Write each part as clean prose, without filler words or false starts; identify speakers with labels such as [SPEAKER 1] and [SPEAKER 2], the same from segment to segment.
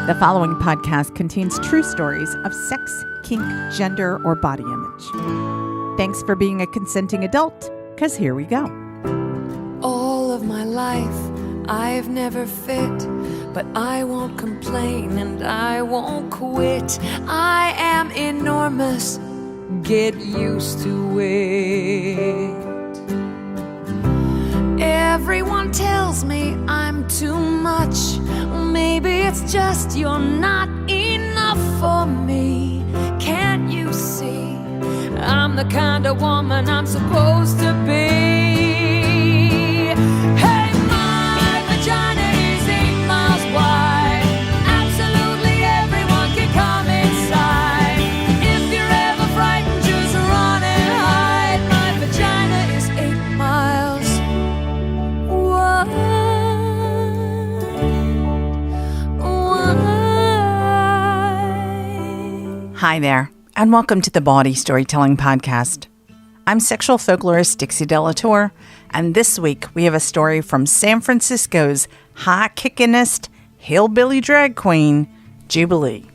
[SPEAKER 1] The following podcast contains true stories of sex, kink, gender, or body image. Thanks for being a consenting adult, because here we go.
[SPEAKER 2] All of my life, I've never fit, but I won't complain and I won't quit. I am enormous, get used to it. Everyone tells me I'm too much. Maybe it's just you're not enough for me. Can't you see? I'm the kind of woman I'm supposed to be. Hey, my vagina is 8 miles wide. Absolutely everyone can come inside. If you're ever frightened, just run and hide. My vagina is 8 miles wide.
[SPEAKER 1] Hi there, and welcome to the Bawdy Storytelling Podcast. I'm sexual folklorist Dixie Delatour, and this week we have a story from San Francisco's high-kickinest Hillbilly Drag Queen Jubilee.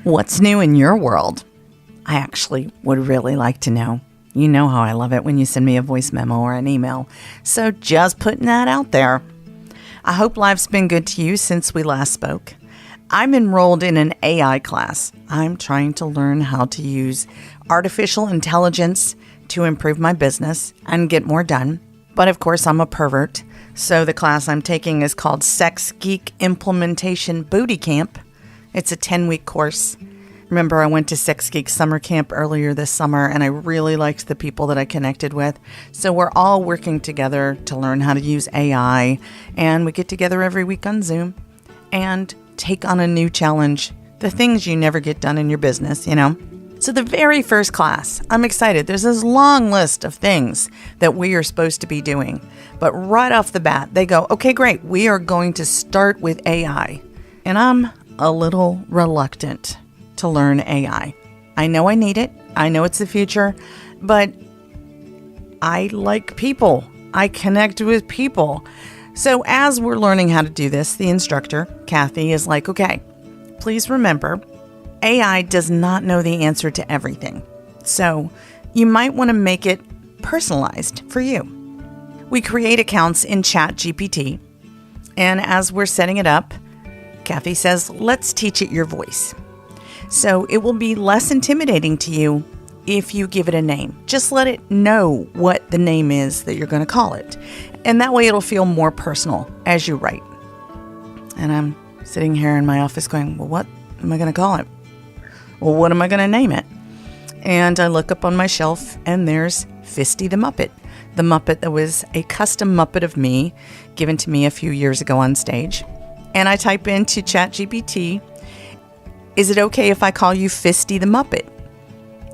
[SPEAKER 1] What's new in your world? I actually would really like to know. You know how I love it when you send me a voice memo or an email, so just putting that out there. I hope life's been good to you since we last spoke. I'm enrolled in an AI class. I'm trying to learn how to use artificial intelligence to improve my business and get more done. But of course, I'm a pervert. So the class I'm taking is called Sex Geek Implementation Booty Camp. It's a 10-week course. Remember, I went to Sex Geek Summer Camp earlier this summer, and I really liked the people that I connected with. So we're all working together to learn how to use AI, and we get together every week on Zoom and take on a new challenge, the things you never get done in your business, you know? So the very first class, I'm excited. There's this long list of things that we are supposed to be doing. But right off the bat, they go, okay, great. We are going to start with AI. And I'm a little reluctant to learn AI. I know I need it. I know it's the future, but I like people. I connect with people. So as we're learning how to do this, the instructor, Kathy, is like, okay, please remember, AI does not know the answer to everything. So you might want to make it personalized for you. We create accounts in ChatGPT, and as we're setting it up, Kathy says, let's teach it your voice. So it will be less intimidating to you if you give it a name. Just let it know what the name is that you're going to call it. And that way it'll feel more personal as you write. And I'm sitting here in my office going, well, what am I going to call it? Well, what am I going to name it? And I look up on my shelf and there's Fisty the Muppet. The Muppet that was a custom Muppet of me given to me a few years ago on stage. And I type into ChatGPT, is it okay if I call you Fisty the Muppet?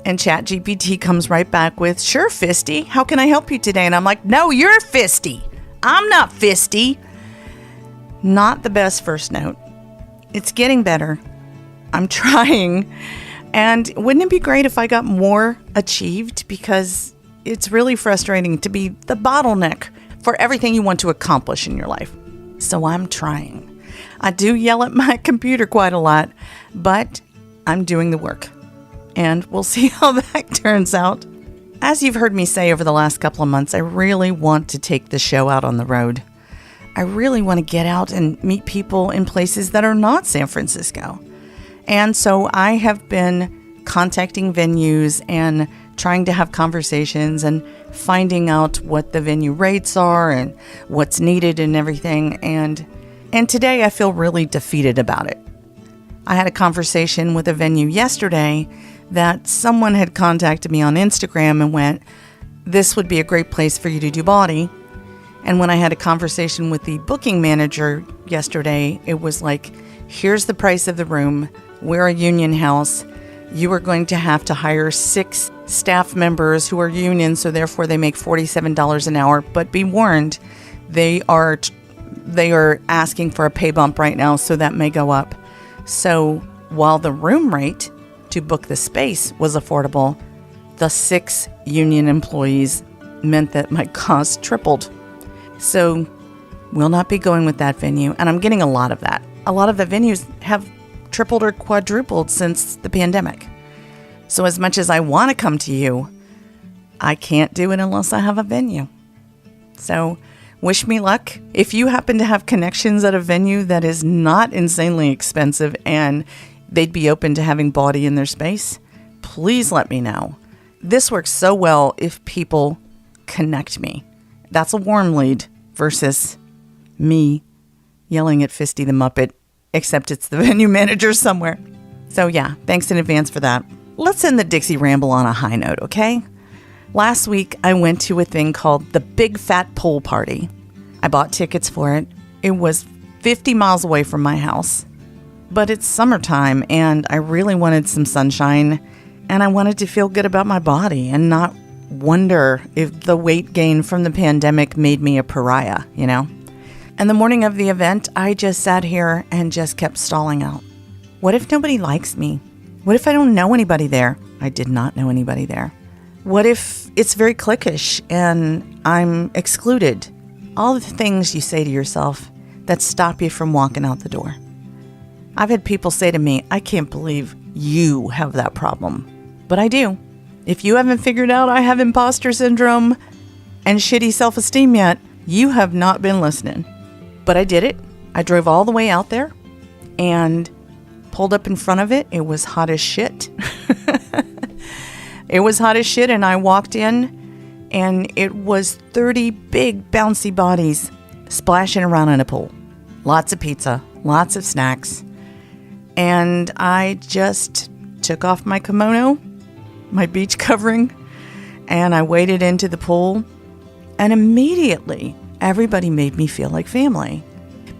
[SPEAKER 1] And ChatGPT comes right back with, sure, Fisty, how can I help you today? And I'm like, no, you're Fisty. I'm not Fisty. Not the best first note. It's getting better. I'm trying. And wouldn't it be great if I got more achieved? Because it's really frustrating to be the bottleneck for everything you want to accomplish in your life. So I'm trying. I do yell at my computer quite a lot, but I'm doing the work. And we'll see how that turns out. As you've heard me say over the last couple of months, I really want to take the show out on the road. I really want to get out and meet people in places that are not San Francisco. And so I have been contacting venues and trying to have conversations and finding out what the venue rates are and what's needed and everything. And today I feel really defeated about it. I had a conversation with a venue yesterday that someone had contacted me on Instagram and went, this would be a great place for you to do Bawdy. And when I had a conversation with the booking manager yesterday, it was like, here's the price of the room. We're a union house. You are going to have to hire 6 staff members who are union, so therefore they make $47 an hour. But be warned, they are asking for a pay bump right now, so that may go up. So while the room rate to book the space was affordable, the 6 union employees meant that my cost tripled. So we'll not be going with that venue. And I'm getting a lot of that. A lot of the venues have tripled or quadrupled since the pandemic. So as much as I want to come to you, I can't do it unless I have a venue. So wish me luck. If you happen to have connections at a venue that is not insanely expensive and they'd be open to having Bawdy in their space, please let me know. This works so well if people connect me. That's a warm lead versus me yelling at Fisty the Muppet, except it's the venue manager somewhere. So yeah, thanks in advance for that. Let's end the Dixie ramble on a high note, okay? Last week, I went to a thing called the Big Fat Pool Party. I bought tickets for it. It was 50 miles away from my house. But it's summertime, and I really wanted some sunshine, and I wanted to feel good about my body and not wonder if the weight gain from the pandemic made me a pariah, you know? And the morning of the event, I just sat here and just kept stalling out. What if nobody likes me? What if I don't know anybody there? I did not know anybody there. What if it's very cliquish and I'm excluded? All the things you say to yourself that stop you from walking out the door. I've had people say to me, I can't believe you have that problem. But I do. If you haven't figured out I have imposter syndrome and shitty self-esteem yet, you have not been listening. But I did it. I drove all the way out there and pulled up in front of it. It was hot as shit. It was hot as shit, and I walked in, and it was 30 big bouncy bodies splashing around in a pool. Lots of pizza, lots of snacks. And I just took off my kimono, my beach covering, and I waded into the pool. And immediately, everybody made me feel like family.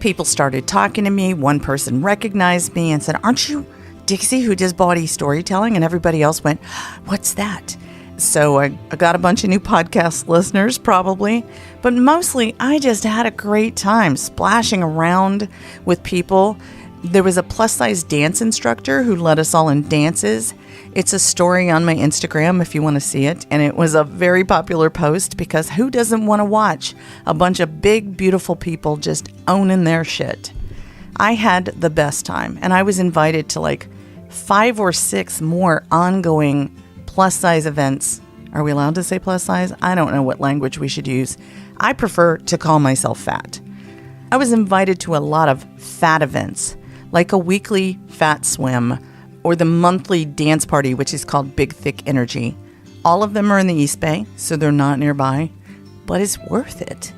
[SPEAKER 1] People started talking to me. One person recognized me and said, "Aren't you Dixie who does Bawdy storytelling?" And everybody else went, "What's that?" So I got a bunch of new podcast listeners probably, but mostly I just had a great time splashing around with people. There was a plus-size dance instructor who led us all in dances. It's a story on my Instagram if you want to see it, and it was a very popular post because who doesn't want to watch a bunch of big, beautiful people just owning their shit? I had the best time, and I was invited to like 5 or 6 more ongoing plus-size events. Are we allowed to say plus-size? I don't know what language we should use. I prefer to call myself fat. I was invited to a lot of fat events, like a weekly fat swim or the monthly dance party, which is called Big Thick Energy. All of them are in the East Bay, so they're not nearby, but it's worth it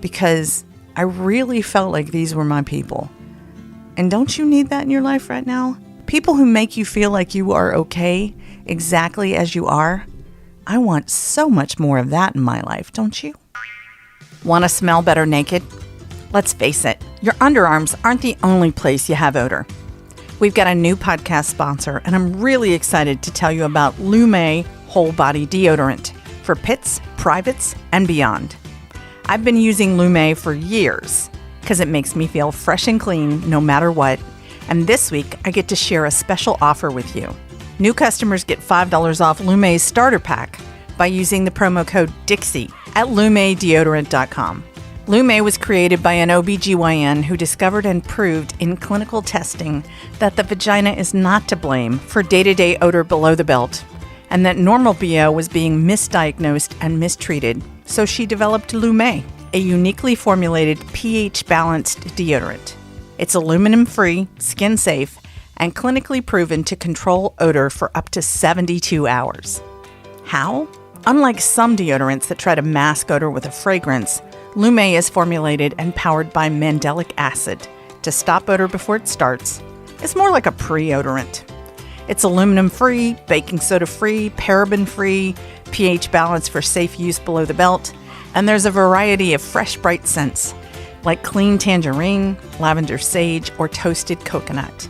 [SPEAKER 1] because I really felt like these were my people. And don't you need that in your life right now? People who make you feel like you are okay exactly as you are. I want so much more of that in my life, don't you? Want to smell better naked? Let's face it, your underarms aren't the only place you have odor. We've got a new podcast sponsor, and I'm really excited to tell you about Lume Whole Body Deodorant for pits, privates, and beyond. I've been using Lume for years because it makes me feel fresh and clean no matter what. And this week, I get to share a special offer with you. New customers get $5 off Lume's starter pack by using the promo code Dixie at lumedeodorant.com. Lume was created by an OBGYN who discovered and proved in clinical testing that the vagina is not to blame for day-to-day odor below the belt, and that normal BO was being misdiagnosed and mistreated. So she developed Lume, a uniquely formulated pH-balanced deodorant. It's aluminum-free, skin-safe, and clinically proven to control odor for up to 72 hours. How? Unlike some deodorants that try to mask odor with a fragrance, Lume is formulated and powered by mandelic acid to stop odor before it starts. It's more like a pre-odorant. It's aluminum-free, baking soda-free, paraben-free, pH balanced for safe use below the belt, and there's a variety of fresh, bright scents, like clean tangerine, lavender sage, or toasted coconut.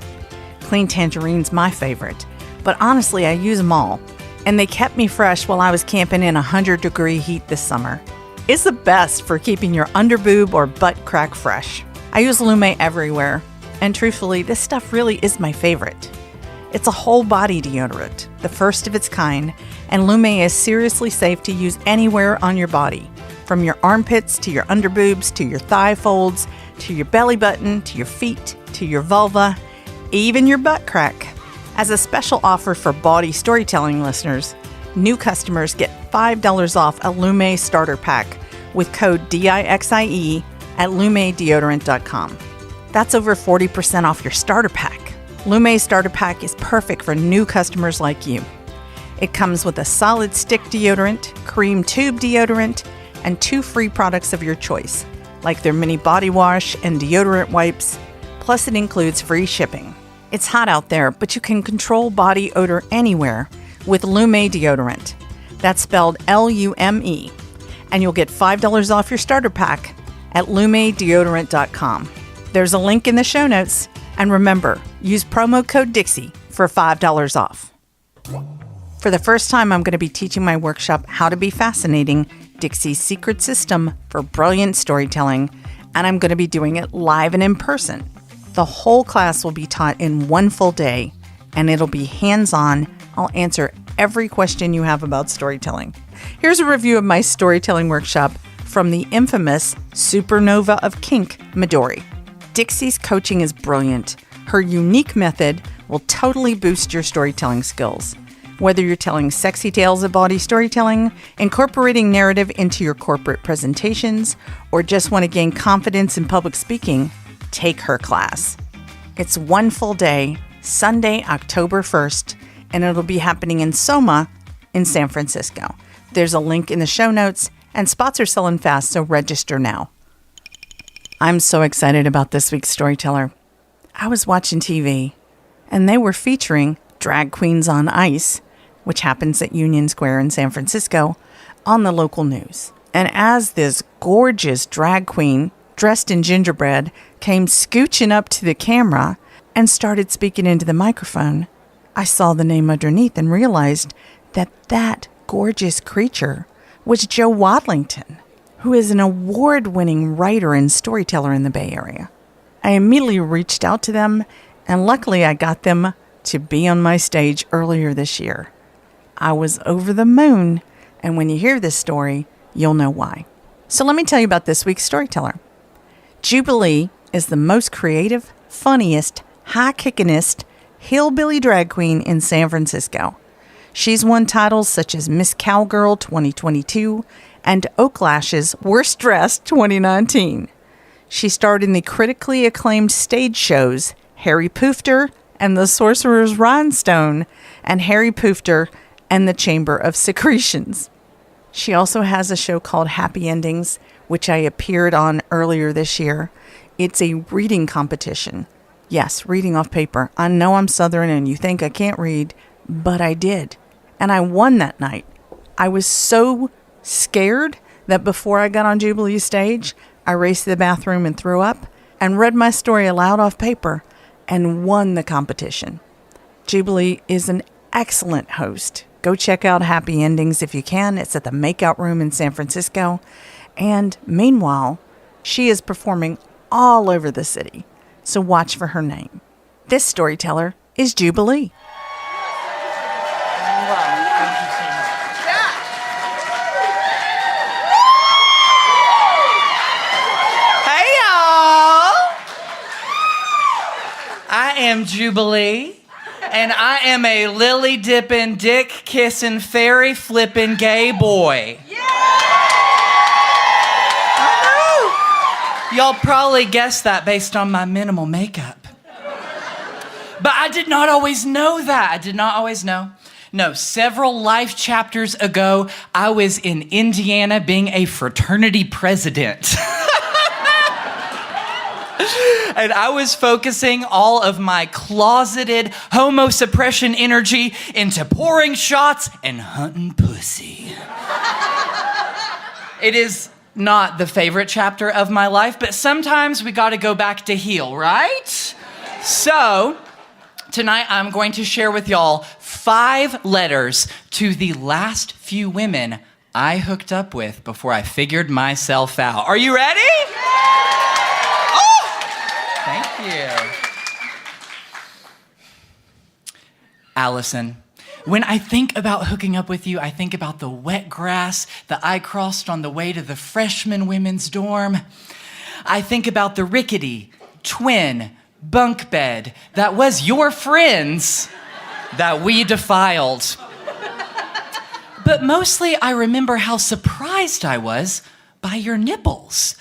[SPEAKER 1] Clean tangerine's my favorite, but honestly, I use them all, and they kept me fresh while I was camping in 100-degree heat this summer. It's the best for keeping your underboob or butt crack fresh. I use Lume everywhere, and truthfully, this stuff really is my favorite. It's a whole body deodorant, the first of its kind, and Lume is seriously safe to use anywhere on your body, from your armpits to your underboobs to your thigh folds to your belly button to your feet to your vulva. even your butt crack. As a special offer for Bawdy storytelling listeners, new customers get $5 off a Lume starter pack with code DIXIE at lumedeodorant.com. That's over 40% off your starter pack. Lume starter pack is perfect for new customers like you. It comes with a solid stick deodorant, cream tube deodorant, and 2 free products of your choice, like their mini body wash and deodorant wipes, plus it includes free shipping. It's hot out there, but you can control body odor anywhere with Lume deodorant. That's spelled Lume. And you'll get $5 off your starter pack at lumedeodorant.com. There's a link in the show notes. And remember, use promo code Dixie for $5 off. For the first time, I'm going to be teaching my workshop, How to Be Fascinating, Dixie's secret system for brilliant storytelling. And I'm going to be doing it live and in person. The whole class will be taught in one full day, and it'll be hands-on. I'll answer every question you have about storytelling. Here's a review of my storytelling workshop from the infamous supernova of kink, Midori. Dixie's coaching is brilliant. Her unique method will totally boost your storytelling skills. Whether you're telling sexy tales of bawdy storytelling, incorporating narrative into your corporate presentations, or just want to gain confidence in public speaking, take her class. It's one full day, Sunday, October 1st, and it'll be happening in Soma in San Francisco. There's a link in the show notes, and spots are selling fast, so register now. I'm so excited about this week's storyteller. I was watching TV, and they were featuring Drag Queens on Ice, which happens at Union Square in San Francisco, on the local news. And as this gorgeous drag queen, dressed in gingerbread, came scooching up to the camera and started speaking into the microphone, I saw the name underneath and realized that that gorgeous creature was Joe Wadlington, who is an award-winning writer and storyteller in the Bay Area. I immediately reached out to them, and luckily I got them to be on my stage earlier this year. I was over the moon, and when you hear this story, you'll know why. So let me tell you about this week's storyteller. Jubilee is the most creative, funniest, high-kickingest hillbilly drag queen in San Francisco. She's won titles such as Miss Cowgirl 2022 and Oaklash's Worst Dressed 2019. She starred in the critically acclaimed stage shows Harry Poofter and the Sorcerer's Rhinestone and Harry Poofter and the Chamber of Secretions. She also has a show called Happy Endings, which I appeared on earlier this year. It's a reading competition. Yes, reading off paper. I know I'm Southern and you think I can't read, but I did. And I won that night. I was so scared that before I got on Jubilee's stage, I raced to the bathroom and threw up and read my story aloud off paper and won the competition. Jubilee is an excellent host. Go check out Happy Endings if you can. It's at the Makeout Room in San Francisco. And meanwhile, she is performing all over the city. So watch for her name. This storyteller is Jubilee.
[SPEAKER 3] Hey, y'all. I am Jubilee. And I am a lily dippin', dick kissin', fairy flippin' gay boy. Yeah! I know. Y'all probably guessed that based on my minimal makeup. But I did not always know that. I did not always know. No, several life chapters ago, I was in Indiana being a fraternity president. And I was focusing all of my closeted HomoSuppression energy into pouring shots and hunting pussy. It is not the favorite chapter of my life, but sometimes we gotta go back to heal, right? So, tonight I'm going to share with y'all 5 letters to the last few women I hooked up with before I figured myself out. Are you ready? Thank you. Allison, when I think about hooking up with you, I think about the wet grass that I crossed on the way to the freshman women's dorm. I think about the rickety, twin, bunk bed that was your friend's that we defiled. But mostly I remember how surprised I was by your nipples.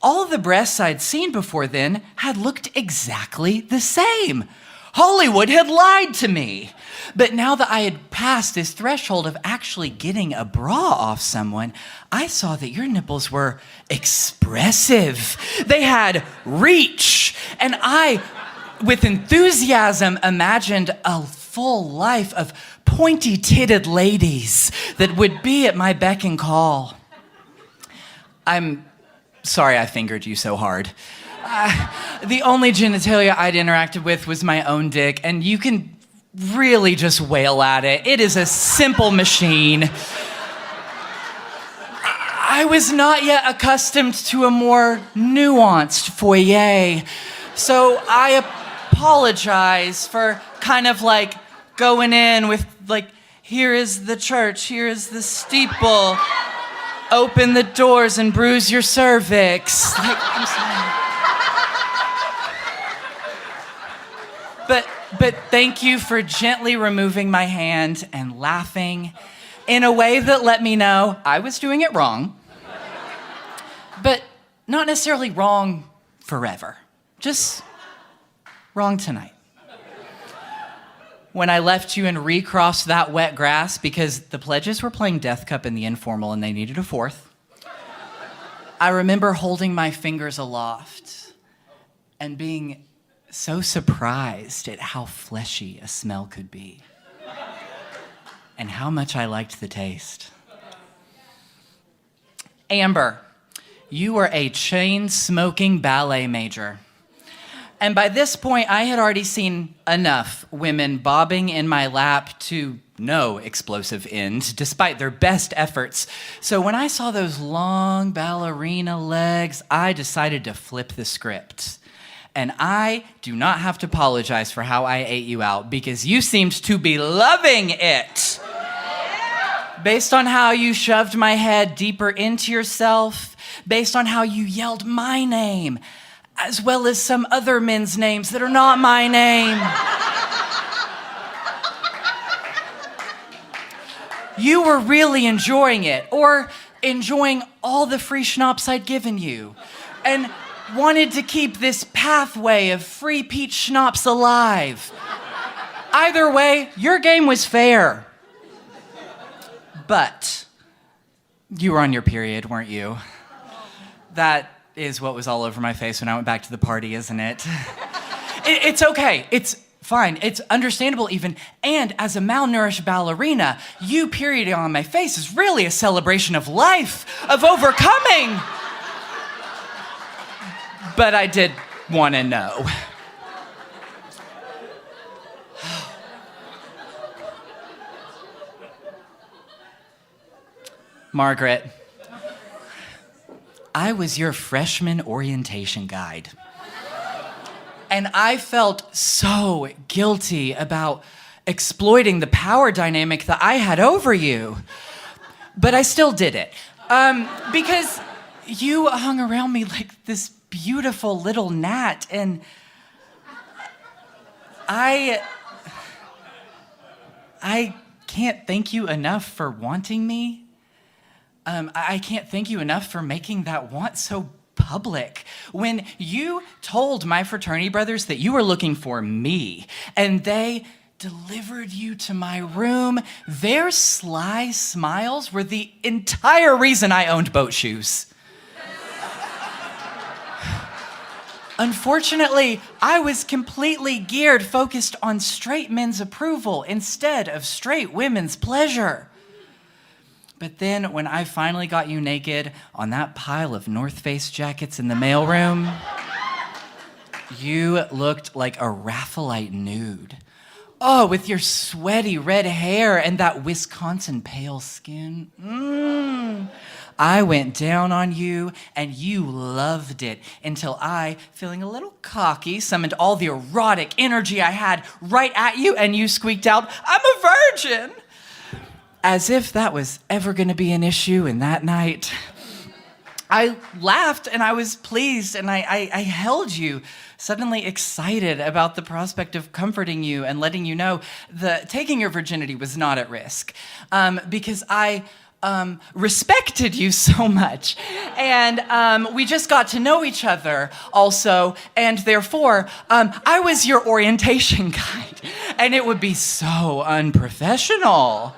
[SPEAKER 3] All the breasts I'd seen before then had looked exactly the same. Hollywood had lied to me. But now that I had passed this threshold of actually getting a bra off someone, I saw that your nipples were expressive. They had reach. And I, with enthusiasm, imagined a full life of pointy-titted ladies that would be at my beck and call. I'm sorry I fingered you so hard. The only genitalia I'd interacted with was my own dick, and you can really just wail at it. It is a simple machine. I was not yet accustomed to a more nuanced foyer, so I apologize for kind of like going in with like, here is the church, here is the steeple, open the doors and bruise your cervix. Like, I'm sorry. But thank you for gently removing my hand and laughing in a way that let me know I was doing it wrong, but not necessarily wrong forever, just wrong tonight. When I left you and recrossed that wet grass because the pledges were playing Death Cup in the informal and they needed a fourth, I remember holding my fingers aloft and being so surprised at how fleshy a smell could be and how much I liked the taste. Amber, you were a chain-smoking ballet major. And by this point, I had already seen enough women bobbing in my lap to no explosive end, despite their best efforts. So when I saw those long ballerina legs, I decided to flip the script. And I do not have to apologize for how I ate you out because you seemed to be loving it. Based on how you shoved my head deeper into yourself, based on how you yelled my name, as well as some other men's names that are not my name. You were really enjoying it, or enjoying all the free schnapps I'd given you, and wanted to keep this pathway of free peach schnapps alive. Either way, your game was fair. But you were on your period, weren't you? That is what was all over my face when I went back to the party, isn't it? It's okay. It's fine. It's understandable even. And as a malnourished ballerina, you perioding on my face is really a celebration of life, of overcoming. But I did want to know. Margaret, I was your freshman orientation guide. And I felt so guilty about exploiting the power dynamic that I had over you. But I still did it. Because you hung around me like this beautiful little gnat, and I can't thank you enough for wanting me. I can't thank you enough for making that want so public. When you told my fraternity brothers that you were looking for me, and they delivered you to my room, their sly smiles were the entire reason I owned boat shoes. Unfortunately, I was completely focused on straight men's approval instead of straight women's pleasure. But then when I finally got you naked on that pile of North Face jackets in the mailroom, you looked like a Raphaelite nude. Oh, with your sweaty red hair and that Wisconsin pale skin. I went down on you, and you loved it until I, feeling a little cocky, summoned all the erotic energy I had right at you, and you squeaked out, "I'm a virgin!" As if that was ever going to be an issue in that night. I laughed and I was pleased and I held you, suddenly excited about the prospect of comforting you and letting you know that taking your virginity was not at risk, because I respected you so much. And we just got to know each other also, and therefore, I was your orientation guide, and it would be so unprofessional.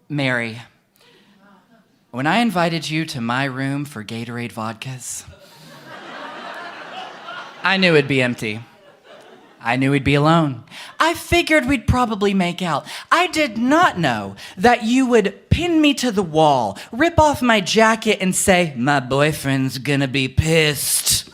[SPEAKER 3] Mary, when I invited you to my room for Gatorade vodkas, I knew it'd be empty. I knew we'd be alone. I figured we'd probably make out. I did not know that you would pin me to the wall, rip off my jacket, and say, "My boyfriend's gonna be pissed."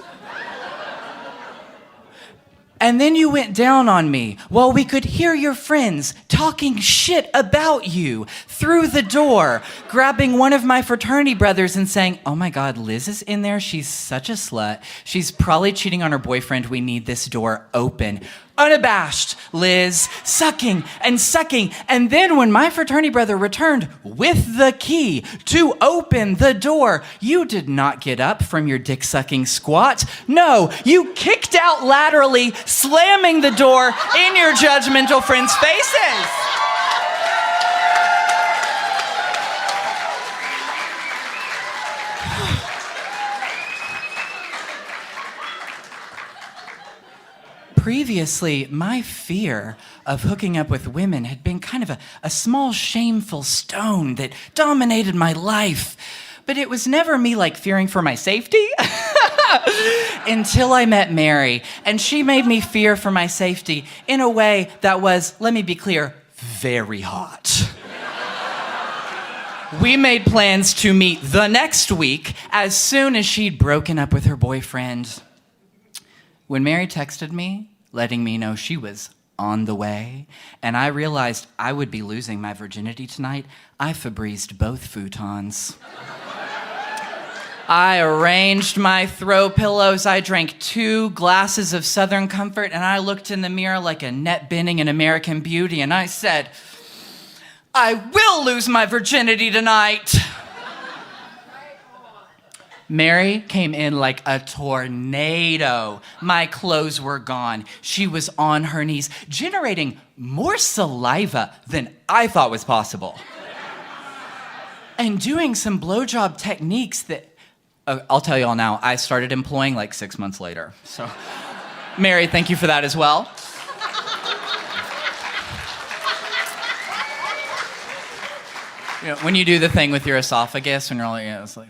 [SPEAKER 3] And then you went down on me while we could hear your friends talking shit about you through the door, grabbing one of my fraternity brothers and saying, "Oh my God, Liz is in there. She's such a slut. She's probably cheating on her boyfriend. We need this door open." Unabashed, Liz, sucking and sucking. And then when my fraternity brother returned with the key to open the door, you did not get up from your dick-sucking squat. No, you kicked out laterally, slamming the door in your judgmental friends' faces. Previously, my fear of hooking up with women had been kind of a small, shameful stone that dominated my life. But it was never me, like, fearing for my safety until I met Mary. And she made me fear for my safety in a way that was, let me be clear, very hot. We made plans to meet the next week as soon as she'd broken up with her boyfriend. When Mary texted me, letting me know she was on the way, and I realized I would be losing my virginity tonight, I Febrezed both futons. I arranged my throw pillows, I drank 2 glasses of Southern Comfort, and I looked in the mirror like Annette Bening in American Beauty, and I said, "I will lose my virginity tonight." Mary came in like a tornado. My clothes were gone. She was on her knees, generating more saliva than I thought was possible. And doing some blowjob techniques that, I'll tell you all now, I started employing like 6 months later. So, Mary, thank you for that as well. You know, when you do the thing with your esophagus, when you're all, yeah, it's like,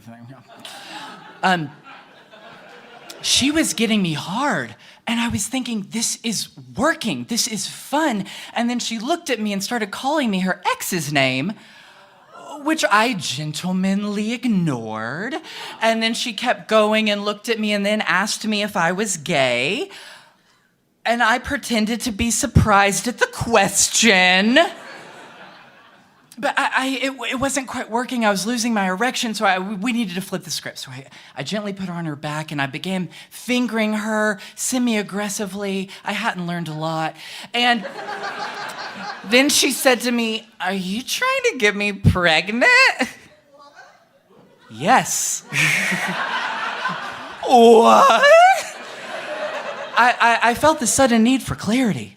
[SPEAKER 3] she was getting me hard, and I was thinking, this is working, this is fun. And then she looked at me and started calling me her ex's name, which I gentlemanly ignored. And then she kept going and looked at me and then asked me if I was gay. And I pretended to be surprised at the question. But it wasn't quite working. I was losing my erection, so we needed to flip the script. So I gently put her on her back, and I began fingering her semi-aggressively. I hadn't learned a lot. And then she said to me, "Are you trying to get me pregnant?" Yes. What? I felt the sudden need for clarity.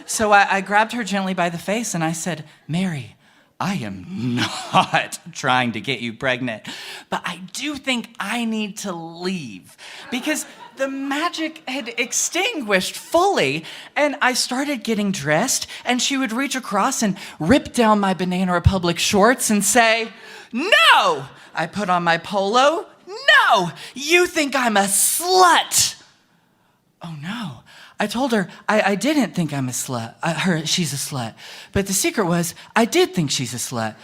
[SPEAKER 3] So I grabbed her gently by the face, and I said, "Mary, I am not trying to get you pregnant, but I do think I need to leave," because the magic had extinguished fully, and I started getting dressed, and she would reach across and rip down my Banana Republic shorts and say, "No!" I put on my polo. "No! You think I'm a slut!" Oh no. I told her I didn't think I'm a slut. She's a slut. But the secret was, I did think she's a slut.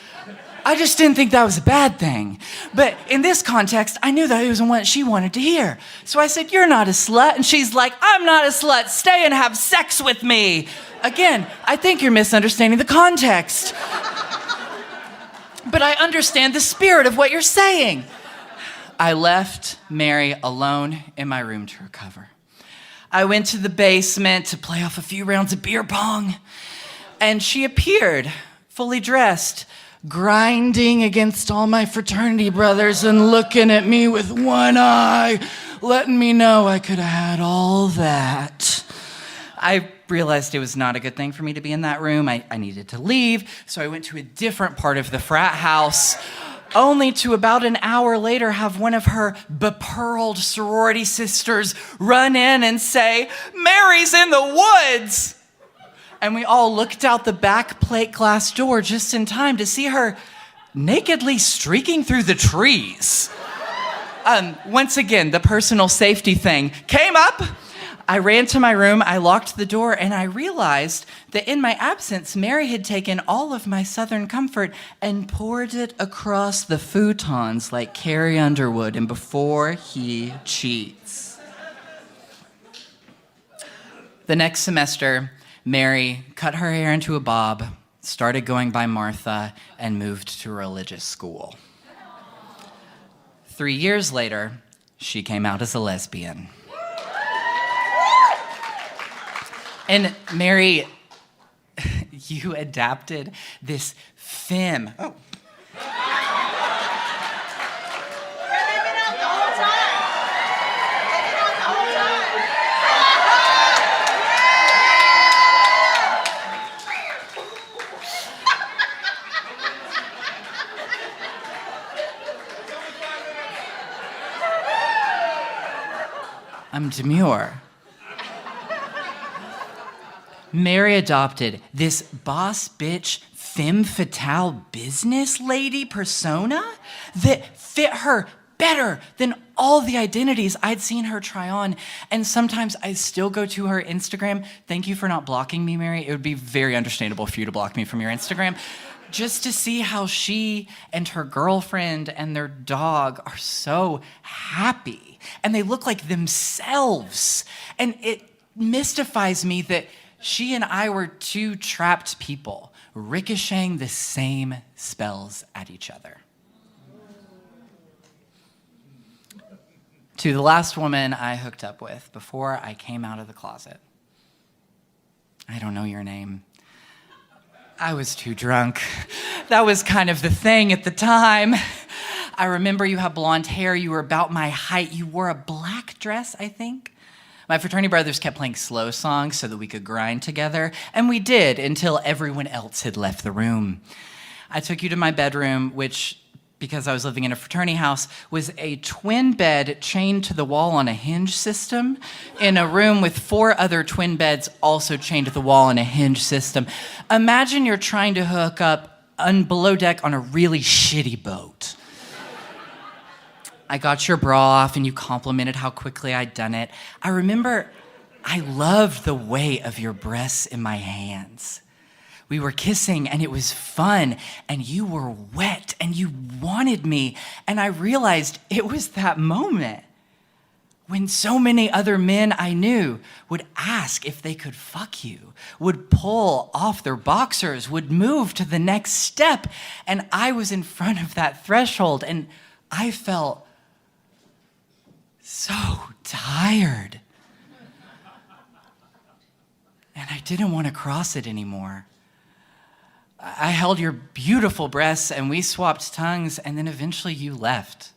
[SPEAKER 3] I just didn't think that was a bad thing. But in this context, I knew that it was what she wanted to hear. So I said, "You're not a slut." And she's like, "I'm not a slut. Stay and have sex with me." Again, I think you're misunderstanding the context. But I understand the spirit of what you're saying. I left Mary alone in my room to recover. I went to the basement to play off a few rounds of beer pong, and she appeared, fully dressed, grinding against all my fraternity brothers and looking at me with one eye, letting me know I could have had all that. I realized it was not a good thing for me to be in that room. I needed to leave, so I went to a different part of the frat house, only to about an hour later have one of her bepearled sorority sisters run in and say, "Mary's in the woods!" And we all looked out the back plate glass door just in time to see her nakedly streaking through the trees. Once again, the personal safety thing came up. I ran to my room, I locked the door, and I realized that in my absence, Mary had taken all of my Southern comfort and poured it across the futons like Carrie Underwood in Before He Cheats. The next semester, Mary cut her hair into a bob, started going by Martha, and moved to religious school. 3 years later, she came out as a lesbian. And Mary, you adapted this Femme. Oh. I'm demure. Mary adopted this boss bitch femme fatale business lady persona that fit her better than all the identities I'd seen her try on. And sometimes I still go to her Instagram. Thank you for not blocking me, Mary. It would be very understandable for you to block me from your Instagram, just to see how she and her girlfriend and their dog are so happy. And they look like themselves. And it mystifies me that she and I were two trapped people, ricocheting the same spells at each other. To the last woman I hooked up with before I came out of the closet. I don't know your name. I was too drunk. That was kind of the thing at the time. I remember you had blonde hair, you were about my height, you wore a black dress, I think. My fraternity brothers kept playing slow songs so that we could grind together, and we did until everyone else had left the room. I took you to my bedroom, which, because I was living in a fraternity house, was a twin bed chained to the wall on a hinge system in a room with 4 other twin beds also chained to the wall on a hinge system. Imagine you're trying to hook up below deck on a really shitty boat. I got your bra off and you complimented how quickly I'd done it. I remember I loved the weight of your breasts in my hands. We were kissing and it was fun and you were wet and you wanted me. And I realized it was that moment when so many other men I knew would ask if they could fuck you, would pull off their boxers, would move to the next step. And I was in front of that threshold and I felt so tired. And I didn't want to cross it anymore. I held your beautiful breasts and we swapped tongues and then eventually you left.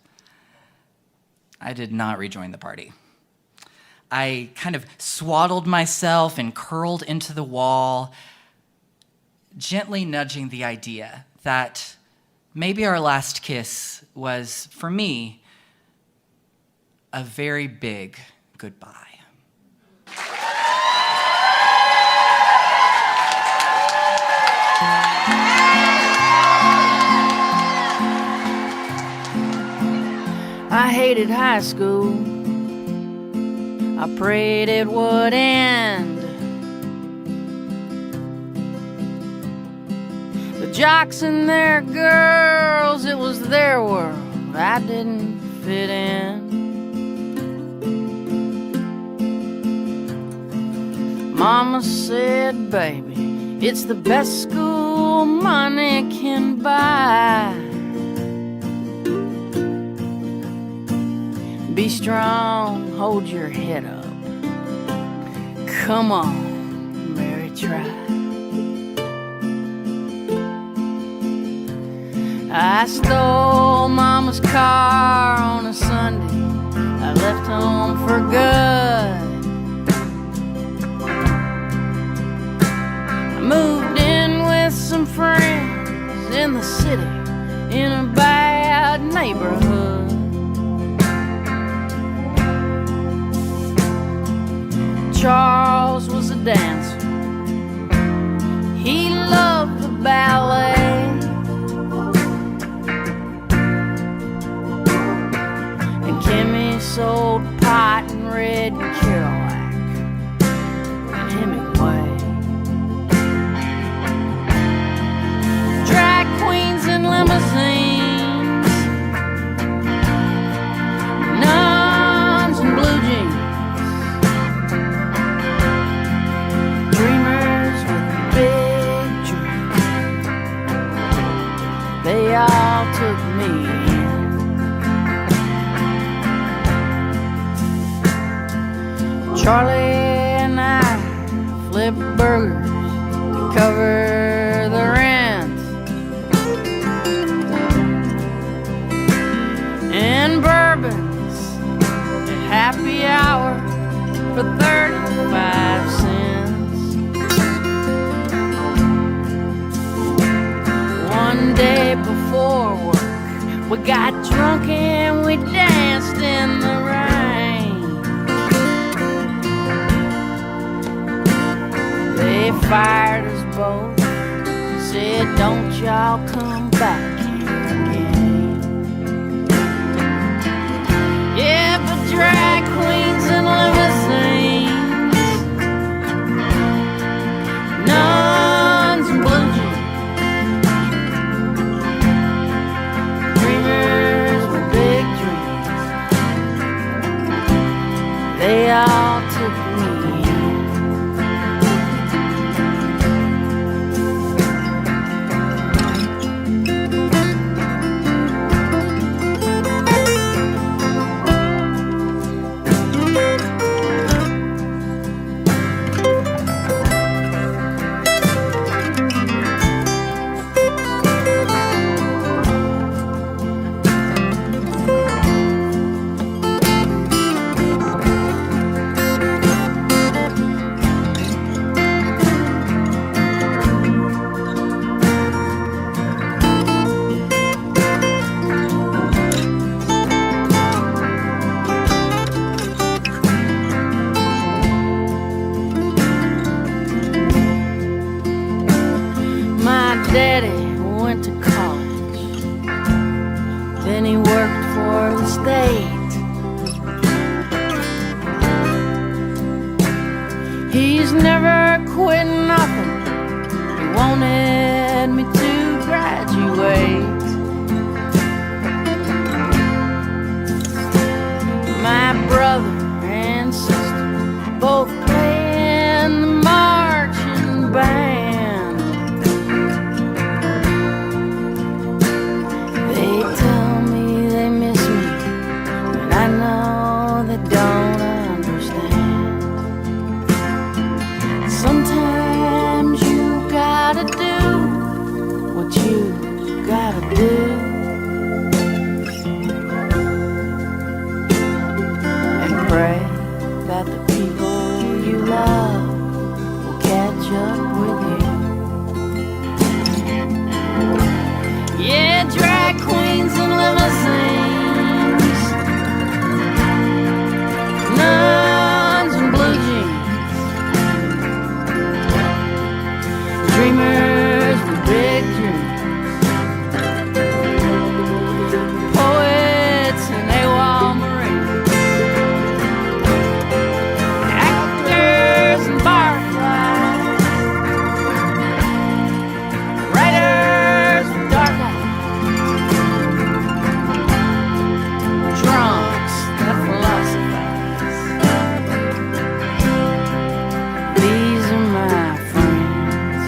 [SPEAKER 3] I did not rejoin the party. I kind of swaddled myself and curled into the wall, gently nudging the idea that maybe our last kiss was, for me, a very big goodbye.
[SPEAKER 2] I hated high school. I prayed it would end. The jocks and their girls, it was their world. I didn't fit in. Mama said, baby, it's the best school money can buy. Be strong, hold your head up. Come on, Mary, try. I stole Mama's car on a Sunday. I left home for good. I moved in with some friends in the city in a bad neighborhood. Charles was a dancer. He loved the ballet. And Kimmy sold pot and red Kerouac and Hemingway. Drag queens in limousines, nuns in blue jeans, dreamers with big dreams. They all took me in. Charlie and I flipped burgers to cover the rent, and bourbons at happy hour for 35 cents. One day before work, we got drunk and we danced in the rain. They fired us both, said, "Don't y'all come back here again." Yeah, but drag queens and limousines, nuns and blue jeans, dreamers with big dreams, they all took me in. Daddy went to college, then he worked for the state. He's never quit nothing. He wanted me to graduate. My brother and sister both play in the marching band. Don't understand. Sometimes you gotta do what you gotta do, and pray that the people you love will catch up with you. Yeah, drag queens and limousines, nuns and blue jeans, dreamers with big dreams, poets and AWOL Marines, actors and barflies, writers with dark eyes, drunks that philosophize. These are my friends.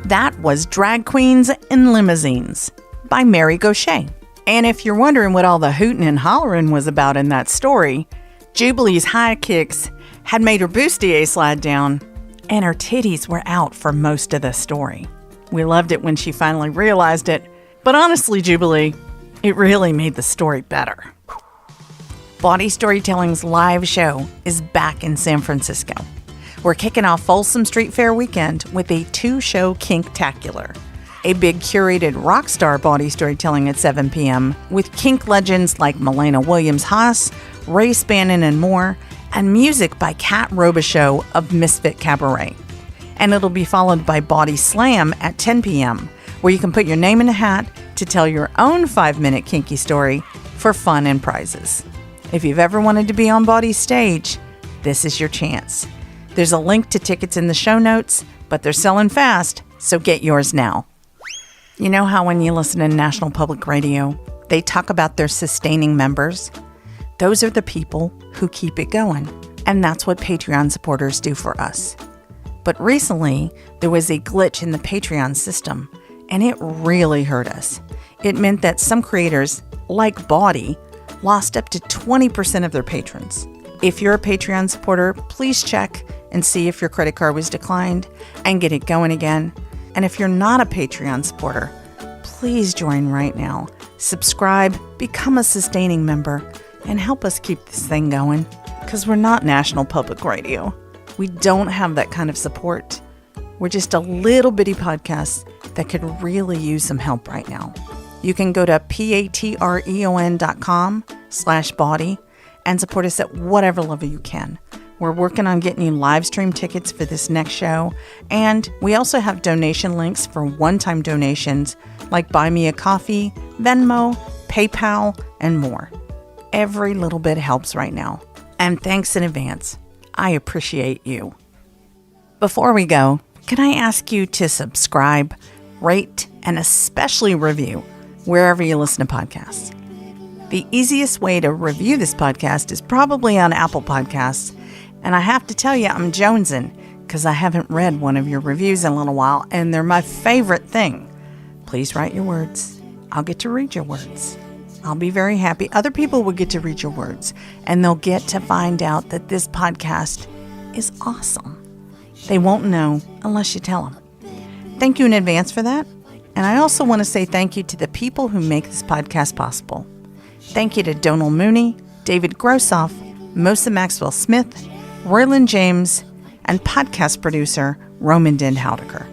[SPEAKER 1] That was Drag Queens in Limousines by Mary Gaucher. And if you're wondering what all the hootin' and hollerin' was about in that story, Jubilee's high kicks had made her bustier slide down, and her titties were out for most of the story. We loved it when she finally realized it, but honestly, Jubilee, it really made the story better. Bawdy Storytelling's live show is back in San Francisco. We're kicking off Folsom Street Fair weekend with a 2-show Kink-tacular. A big curated rock star Bawdy Storytelling at 7 p.m. with kink legends like Milena Williams-Haas, Ray Spannon, and more, and music by Kat Robichaux of Misfit Cabaret. And it'll be followed by Bawdy Slam at 10 p.m., where you can put your name in a hat to tell your own 5-minute kinky story for fun and prizes. If you've ever wanted to be on Bawdy's stage, this is your chance. There's a link to tickets in the show notes, but they're selling fast, so get yours now. You know how when you listen to National Public Radio, they talk about their sustaining members? Those are the people who keep it going, and that's what Patreon supporters do for us. But recently, there was a glitch in the Patreon system, and it really hurt us. It meant that some creators, like Bawdy, lost up to 20% of their patrons. If you're a Patreon supporter, please check and see if your credit card was declined and get it going again. And if you're not a Patreon supporter, please join right now. Subscribe, become a sustaining member, and help us keep this thing going, because we're not National Public Radio. We don't have that kind of support. We're just a little bitty podcast that could really use some help right now. You can go to patreon.com/Bawdy and support us at whatever level you can. We're working on getting you live stream tickets for this next show, and we also have donation links for one-time donations like Buy Me a Coffee, Venmo, PayPal, and more. Every little bit helps right now. And thanks in advance. I appreciate you. Before we go, can I ask you to subscribe, rate, and especially review wherever you listen to podcasts? The easiest way to review this podcast is probably on Apple Podcasts. And I have to tell you, I'm jonesing because I haven't read one of your reviews in a little while, and they're my favorite thing. Please write your words. I'll get to read your words. I'll be very happy. Other people will get to read your words, and they'll get to find out that this podcast is awesome. They won't know unless you tell them. Thank you in advance for that. And I also want to say thank you to the people who make this podcast possible. Thank you to Donal Mooney, David Grossoff, Mosa Maxwell Smith, Royland James, and podcast producer Roman Den Houdeker.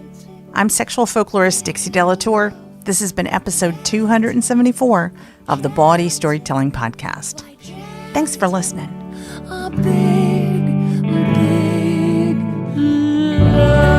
[SPEAKER 1] I'm sexual folklorist Dixie Delatour. This has been episode 274 of the Bawdy Storytelling Podcast. Thanks for listening.
[SPEAKER 2] A big, big love.